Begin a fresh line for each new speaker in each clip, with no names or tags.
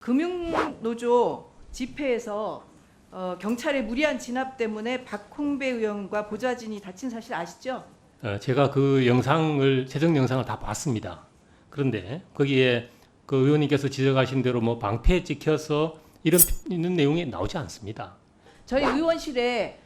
금융노조 집회에서 경찰의 무리한 진압 때문에 박홍배 의원과 보좌진이 다친 사실 아시죠?
제가 그 영상을 최종 영상을 다 봤습니다. 그런데 거기에 그 의원님께서 지적하신 대로 뭐 방패에 찍혀서 이런 내용이 나오지 않습니다.
저희 의원실에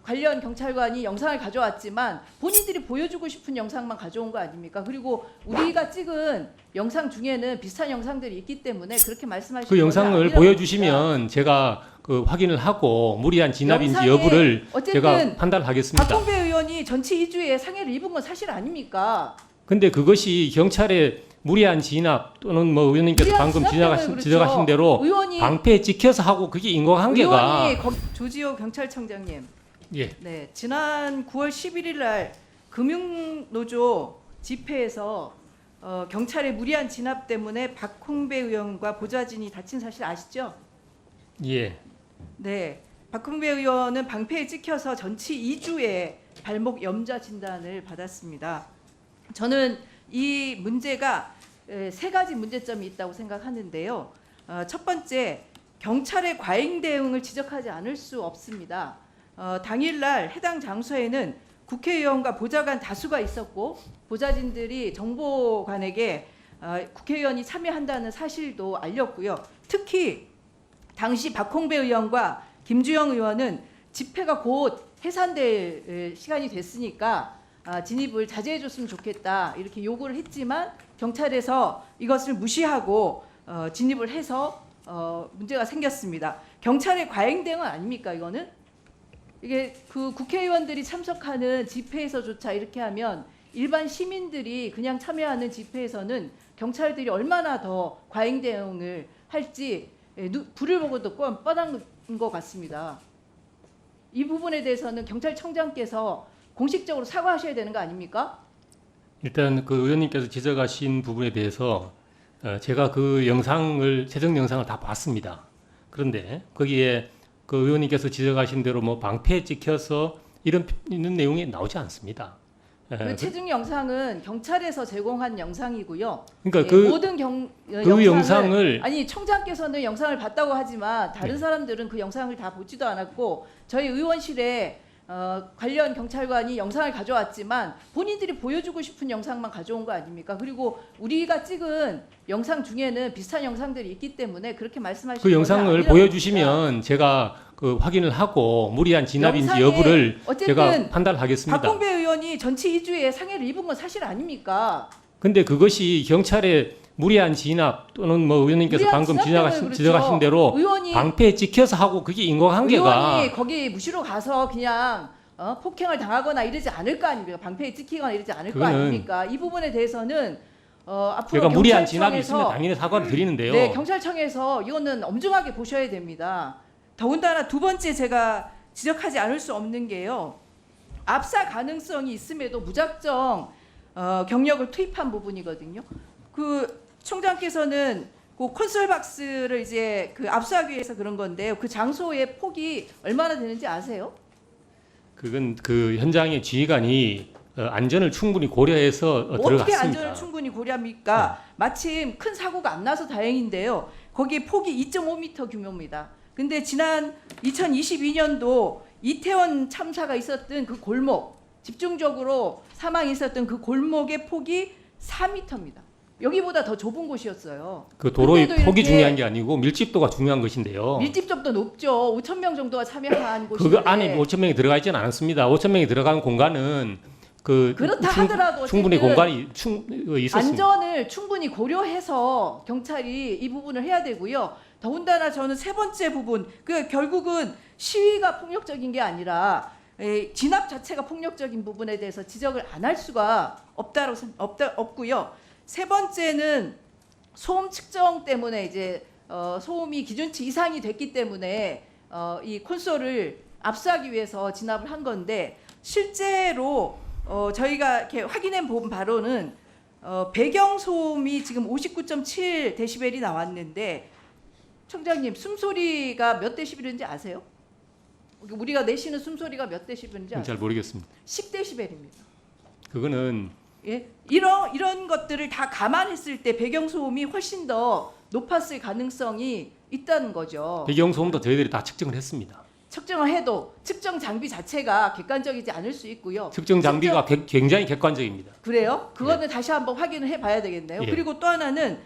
관련 경찰관이 영상을 가져왔지만 본인들이 보여주고 싶은 영상만 가져온 거 아닙니까? 그리고 우리가 찍은 영상 중에는 비슷한 영상들이 있기 때문에 그렇게 말씀하시는
그 영상을 보여주시면 제가 그 확인을 하고 무리한 진압인지 여부를 제가 판단하겠습니다.
박홍배 의원이 전치 2주에 상해를 입은 건 사실 아닙니까?
근데 그것이 경찰의 무리한 진압 또는 뭐 의원님께서 방금 지적하신 대로 방패에 찍혀서 하고 그게 인과관계가
조지호 경찰청장님,
예.
네, 지난 9월 11일 날 금융노조 집회에서 경찰의 무리한 진압 때문에 박홍배 의원과 보좌진이 다친 사실 아시죠?
예.
네, 박홍배 의원은 방패에 찍혀서 전치 2주에 발목 염좌 진단을 받았습니다. 저는 이 문제가 세 가지 문제점이 있다고 생각하는데요. 첫 번째, 경찰의 과잉 대응을 지적하지 않을 수 없습니다. 당일날 해당 장소에는 국회의원과 보좌관 다수가 있었고 보좌진들이 정보관에게 국회의원이 참여한다는 사실도 알렸고요. 특히 당시 박홍배 의원과 김주영 의원은 집회가 곧 해산될 시간이 됐으니까 진입을 자제해 줬으면 좋겠다 이렇게 요구를 했지만 경찰에서 이것을 무시하고 진입을 해서 문제가 생겼습니다. 경찰의 과잉 대응은 아닙니까? 이거는 이게 그 국회의원들이 참석하는 집회에서조차 이렇게 하면 일반 시민들이 그냥 참여하는 집회에서는 경찰들이 얼마나 더 과잉 대응을 할지 불을 보고도 뻔한 것 같습니다. 이 부분에 대해서는 경찰청장께서 공식적으로 사과하셔야 되는 거 아닙니까?
일단 그 의원님께서 지적하신 부분에 대해서 제가 그 최종 영상을 다 봤습니다. 그런데 거기에 그 의원님께서 지적하신 대로 뭐 방패에 찍혀서 이런 내용이 나오지 않습니다.
그 최종 영상은 경찰에서 제공한 영상이고요.
그러니까
모든 영상을 아니 청장께서는 영상을 봤다고 하지만 다른 사람들은 그 영상을 다 보지도 않았고 저희 의원실에 관련 경찰관이 영상을 가져왔지만 본인들이 보여주고 싶은 영상만 가져온 거 아닙니까? 그리고 우리가 찍은 영상 중에는 비슷한 영상들이 있기 때문에 그렇게 말씀하시는
그 영상을 보여주시면 제가 그 확인을 하고 무리한 진압인지 여부를 제가 판단하겠습니다.
박홍배 의원이 전치 2주에 상해를 입은 건 사실 아닙니까?
근데 그것이 경찰의 무리한 진압 또는 뭐 의원님께서 방금 지적하신 대로 방패에 찍혀서 하고 그게 인과관계가
의원이 거기 무시로 가서 그냥 폭행을 당하거나 이러지 않을 거 아닙니까? 방패에 찍히거나 이러지 않을 거 아닙니까? 이 부분에 대해서는 앞으로
제가 무리한 진압이 있으면 당연히 사과를 드리는데요.
네, 경찰청에서 이거는 엄중하게 보셔야 됩니다. 더군다나 두 번째 제가 지적하지 않을 수 없는 게요. 압사 가능성이 있음에도 무작정 경력을 투입한 부분이거든요. 그 총장께서는 그 콘솔박스를 이제 그 압수하기 위해서 그런 건데요. 그 장소의 폭이 얼마나 되는지 아세요?
그건 그 현장의 지휘관이 안전을 충분히 고려해서 들어갔습니다.
어떻게 안전을 충분히 고려합니까? 마침 큰 사고가 안 나서 다행인데요. 거기 폭이 2.5m 규모입니다. 근데 지난 2022년도 이태원 참사가 있었던 그 골목, 집중적으로 사망이 있었던 그 골목의 폭이 4m입니다. 여기보다 더 좁은 곳이었어요.
그 도로의 폭이 중요한 게 아니고 밀집도가 중요한 것인데요.
밀집도도 높죠. 5,000명 정도가 참여한 곳인데.
그 안에 5,000명이 들어가 있지는 않았습니다. 5,000명이 들어간 공간은
그렇다 하더라도
충분히 공간이 있었습니다.
안전을 충분히 고려해서 경찰이 이 부분을 해야 되고요. 더군다나 저는 세 번째 부분, 그 결국은 시위가 폭력적인 게 아니라 진압 자체가 폭력적인 부분에 대해서 지적을 안 할 수가 없고요. 세 번째는 소음 측정 때문에 이제 소음이 기준치 이상이 됐기 때문에 이 콘솔을 압수하기 위해서 진압을 한 건데 실제로 저희가 이렇게 확인해 본 바로는 배경 소음이 지금 59.7dB이 나왔는데 청장님 숨소리가 몇 데시벨인지 아세요? 우리가 내쉬는 숨소리가 몇 데시벨인지 아세요?
잘 모르겠습니다.
10dB입니다.
그거는
예? 이런 것들을 다 감안했을 때 배경 소음이 훨씬 더 높았을 가능성이 있다는 거죠.
배경 소음도 저희들이 다 측정을 했습니다.
측정을 해도 측정 장비 자체가 객관적이지 않을 수 있고요.
측정 장비가 굉장히 객관적입니다.
그래요? 그거는 다시 한번 확인을 해봐야 되겠네요.
예.
그리고 또 하나는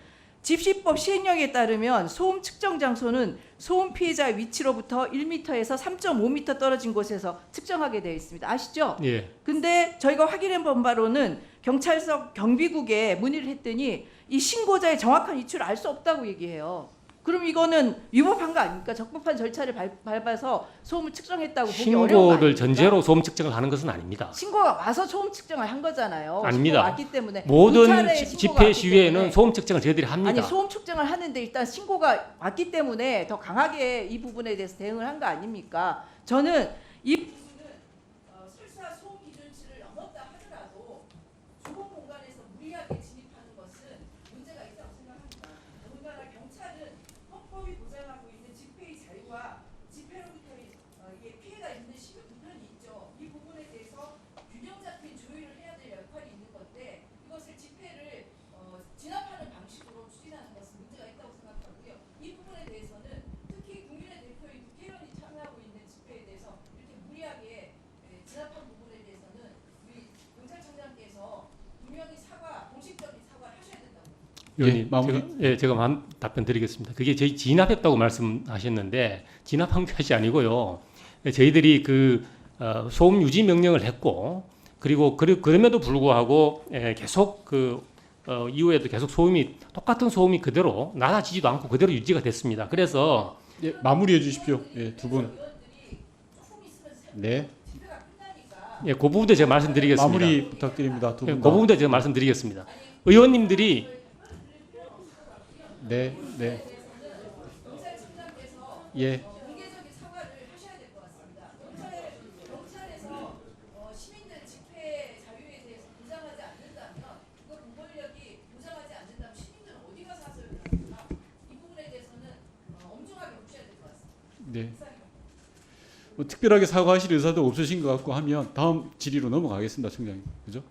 집시법 시행령에 따르면 소음 측정 장소는 소음 피해자 위치로부터 1m에서 3.5m 떨어진 곳에서 측정하게 되어 있습니다. 아시죠?
예.
근데 저희가 확인해 본 바로는 경찰서 경비국에 문의를 했더니 이 신고자의 정확한 위치를 알 수 없다고 얘기해요. 그럼 이거는 위법한 거 아닙니까? 적법한 절차를 밟아서 소음을 측정했다고 보기 어려운 거
신고를
아닙니까?
전제로 소음 측정을 하는 것은 아닙니다.
신고가 와서 소음 측정을 한 거잖아요.
아닙니다.
신고가 왔기 때문에
모든
경찰에 신고가
집회
왔기
시위에는
때문에.
소음 측정을 저희들이 합니다.
아니 소음 측정을 하는데 일단 신고가 왔기 때문에 더 강하게 이 부분에 대해서 대응을 한 거 아닙니까? 저는 이 부분은 설사 소음 기준치를 넘었다 하더라도 좁은 공간에서 무리하게 진입하는 것은 문제가 있다고 생각합니다. 더군다나 경찰은 헌법이 보장하고 있는 집회의 자유와 집회로부터의 피해가 있는 시민 불편이 있죠. 이 부분에 대해서 균형 잡힌 조율을 해야 될 역할이 있는 건데 이것을 집회를 진압하는 방식으로 추진하는 것은 문제가 있다고 생각하고요. 이 부분에 대해서는 특히 국민의 대표인 국회의원이 참여하고 있는 집회에 대해서 이렇게 무리하게 진압한 부분에 대해서는 우리 경찰청장께서 분명히 공식적인 사과를 하셔야 된다고.
의원님,
마무리.
제가 답변 드리겠습니다. 그게 저희 진압했다고 말씀하셨는데 진압한 것이 아니고요. 저희들이 그 소음 유지 명령을 했고 그리고 그럼에도 불구하고 계속 이후에도 계속 똑같은 소음이 그대로 낮아지지도 않고 그대로 유지가 됐습니다. 그래서
예, 마무리해 주십시오. 예, 두 분. 네.
그 부분도 제가 말씀드리겠습니다.
마무리 부탁드립니다. 두
그
분. 다.
부분도 제가 말씀드리겠습니다. 의원님들이
네, 네. 예.
공개적인 사과를 하셔야 될 것 같습니다. 경찰에서 시민들 집회 자유에 대해서 보장하지 않는다면 그 공권력이 보장하지 않는다면 시민들은 어디 가서 하소연을 합니까? 이 부분에 대해서는 엄중하게 묻셔야 될 것 같습니다.
네. 뭐 특별하게 사과하실 의사도 없으신 것 같고 하면 다음 질의로 넘어가겠습니다, 총장님. 그죠?